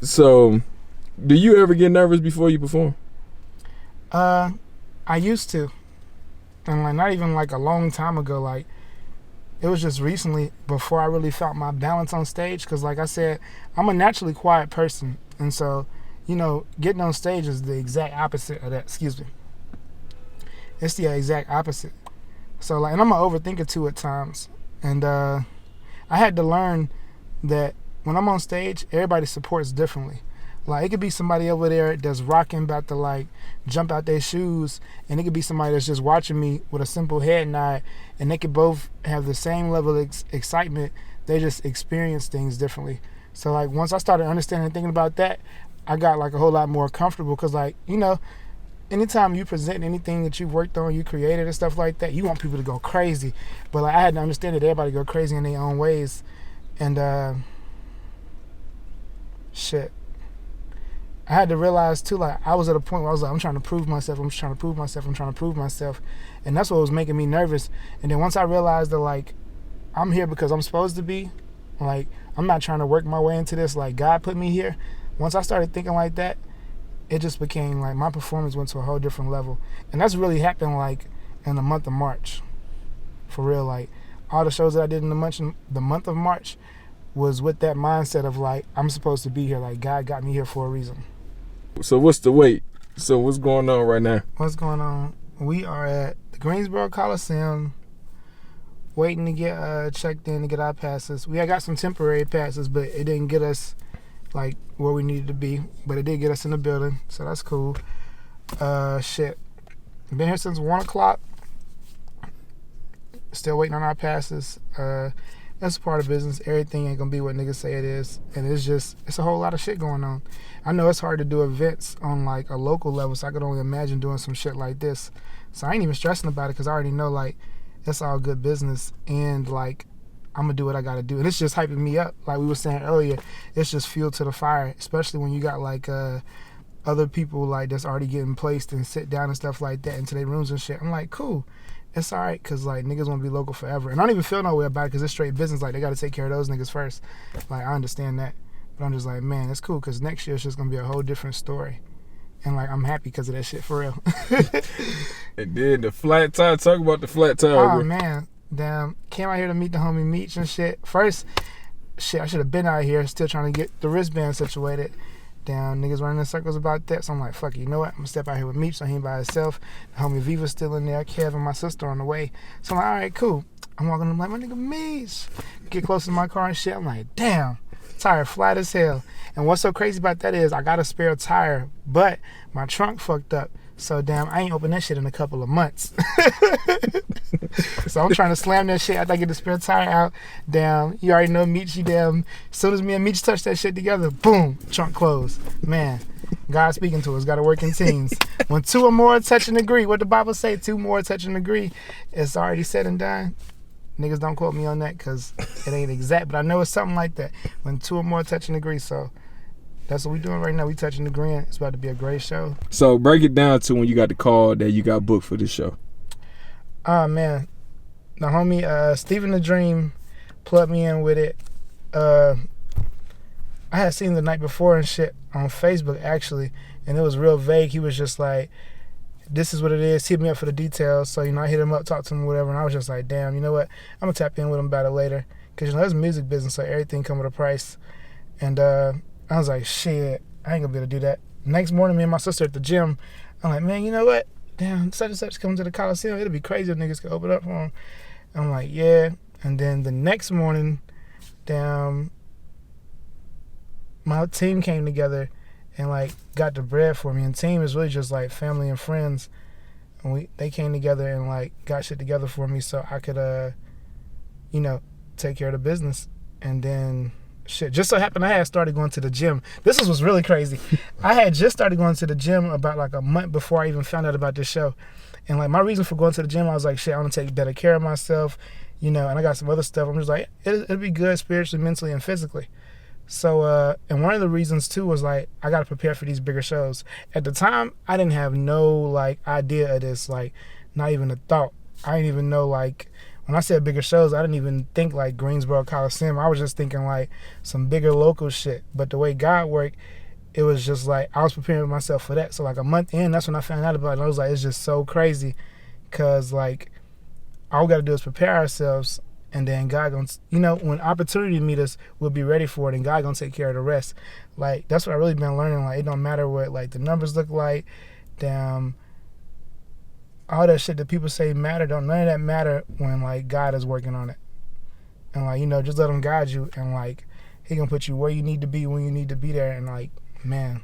So, do you ever get nervous before you perform? I used to, and like not even like a long time ago. Like it was just recently before I really felt my balance on stage. Because like I said, I'm a naturally quiet person, and so getting on stage is the exact opposite of that. Excuse me. It's the exact opposite. So like, and I'm an overthinker too at times, and I had to learn that when I'm on stage, everybody supports differently. Like it could be somebody over there that's rocking, about to like jump out their shoes, and it could be somebody that's just watching me with a simple head nod, and they could both have the same level of excitement. They just experience things differently. So like once I started understanding and thinking about that, I got like a whole lot more comfortable, because like anytime you present anything that you've worked on, you created and stuff like that, you want people to go crazy. But like I had to understand that everybody go crazy in their own ways, and shit. I had to realize too, like I was at a point where I was like, I'm trying to prove myself, I'm trying to prove myself, and that's what was making me nervous. And then once I realized that like I'm here because I'm supposed to be, like I'm not trying to work my way into this, like God put me here. Once I started thinking like that, it just became like my performance went to a whole different level. And that's really happened like in the month of March. For real, like all the shows that I did in the month of March was with that mindset of like I'm supposed to be here, like God got me here for a reason. So what's the wait? So what's going on right now? What's going on? We are at the Greensboro Coliseum waiting to get checked in to get our passes. We had got some temporary passes, but it didn't get us like where we needed to be, but it did get us in the building, so that's cool. Shit. Been here since 1 o'clock. Still waiting on our passes. That's a part of business. Everything ain't gonna be what niggas say it is, and it's a whole lot of shit going on. I know it's hard to do events on like a local level, so I could only imagine doing some shit like this. So I ain't even stressing about it, because I already know like it's all good business, and like I'm gonna do what I gotta do, and it's just hyping me up. Like we were saying earlier, it's just fuel to the fire, especially when you got like other people like that's already getting placed and sit down and stuff like that into their rooms and shit. I'm like, cool. It's all right, because like niggas want to be local forever, and I don't even feel no way about it, because it's straight business. Like they got to take care of those niggas first. Like I understand that, but I'm just like, man, it's cool, because next year it's just gonna be a whole different story, and like I'm happy because of that shit, for real. And then the flat tire. Talk about the flat tire. Oh bro. man, damn, came out here to meet the homie Meech and shit. First, shit, I should have been out here still trying to get the wristband situated. Damn, niggas running in circles about that. So I'm like, fuck it, you know what? I'm gonna step out here with Meech, so he ain't by himself. The homie Viva's still in there, Kev and my sister on the way. So I'm like, all right, cool. I'm walking up like, my nigga Meech. Get close to my car and shit. I'm like, damn, tire flat as hell. And what's so crazy about that is I got a spare tire, but my trunk fucked up. So damn, I ain't opened that shit in a couple of months. So I'm trying to slam that shit after I get the spare tire out. Damn, you already know Meech, damn. As soon as me and Meech touch that shit together, boom, trunk closed. Man, God speaking to us, gotta work in teams. When two or more touch and agree, what the Bible say, two more touch and agree, it's already said and done. Niggas don't quote me on that, because it ain't exact, but I know it's something like that. When two or more touch and agree, so that's what we doing right now. We touching the green. It's about to be a great show. So break it down to when you got the call that you got booked for this show. Oh man, the homie Steven the Dream plugged me in with it. I had seen the night before and shit on Facebook actually, and it was real vague. He was just like, this is what it is, hit me up for the details. So I hit him up, talked to him, whatever, and I was just like, damn, you know what, I'm gonna tap in with him about it later, because it's music business, so everything come with a price. And I was like, shit, I ain't gonna be able to do that. Next morning, me and my sister at the gym, I'm like, man, you know what, damn, such and such coming to the Coliseum, it'll be crazy if niggas could open up for him. I'm like, yeah. And then the next morning, damn, my team came together and like got the bread for me. And team is really just like family and friends, and they came together and like got shit together for me so I could take care of the business. And then shit, just so happened I had started going to the gym. This was really crazy. I had just started going to the gym about like a month before I even found out about this show. And like my reason for going to the gym, I was like, shit, I want to take better care of myself, and I got some other stuff. I'm just like, it'll be good spiritually, mentally, and physically. So, and one of the reasons too was like, I got to prepare for these bigger shows. At the time, I didn't have no like idea of this, like not even a thought. I didn't even know like when I said bigger shows, I didn't even think like Greensboro Coliseum. I was just thinking like some bigger local shit. But the way God worked, it was just like I was preparing myself for that. So like a month in, that's when I found out about it. And I was like, it's just so crazy, cause like all we gotta do is prepare ourselves, and then God gonna, when opportunity meet us, we'll be ready for it, and God gonna take care of the rest. Like that's what I really been learning. Like it don't matter what like the numbers look like, damn, all that shit that people say matter. Don't none of that matter when like God is working on it, and like just let Him guide you, and like He gonna put you where you need to be when you need to be there, and like man,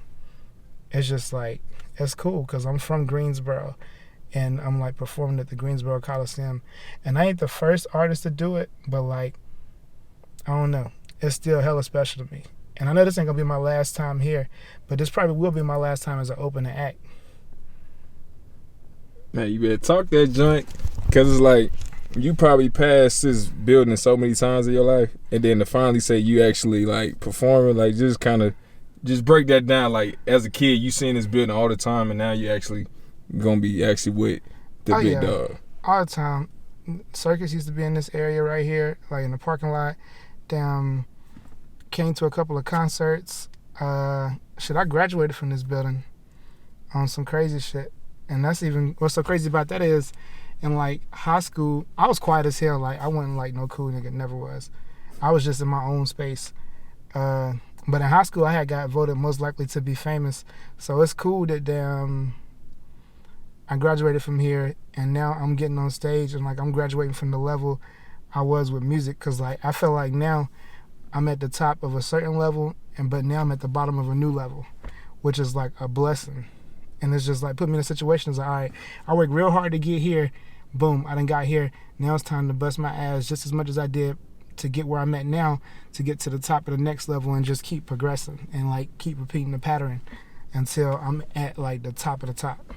it's just like it's cool because I'm from Greensboro. And I'm like performing at the Greensboro Coliseum. And I ain't the first artist to do it, but like, I don't know. It's still hella special to me. And I know this ain't gonna be my last time here, but this probably will be my last time as an opening act. Man, you better talk that joint, because it's like, you probably passed this building so many times in your life, and then to finally say you actually like performing, like just break that down. Like as a kid, you seen this building all the time, and now you actually gonna be actually with the big dog. All the time. Circus used to be in this area right here, like in the parking lot. Damn, came to a couple of concerts. I graduated from this building on some crazy shit. And that's even, what's so crazy about that is, in like high school, I was quiet as hell. Like I wasn't like no cool nigga, never was. I was just in my own space. But in high school, I had got voted most likely to be famous. So it's cool that I graduated from here, and now I'm getting on stage, and like I'm graduating from the level I was with music, because like I feel like now I'm at the top of a certain level, but now I'm at the bottom of a new level, which is like a blessing. And it's just like put me in a situation. It's like, all right, I worked real hard to get here. Boom, I done got here. Now it's time to bust my ass just as much as I did to get where I'm at now, to get to the top of the next level, and just keep progressing and like keep repeating the pattern until I'm at like the top of the top.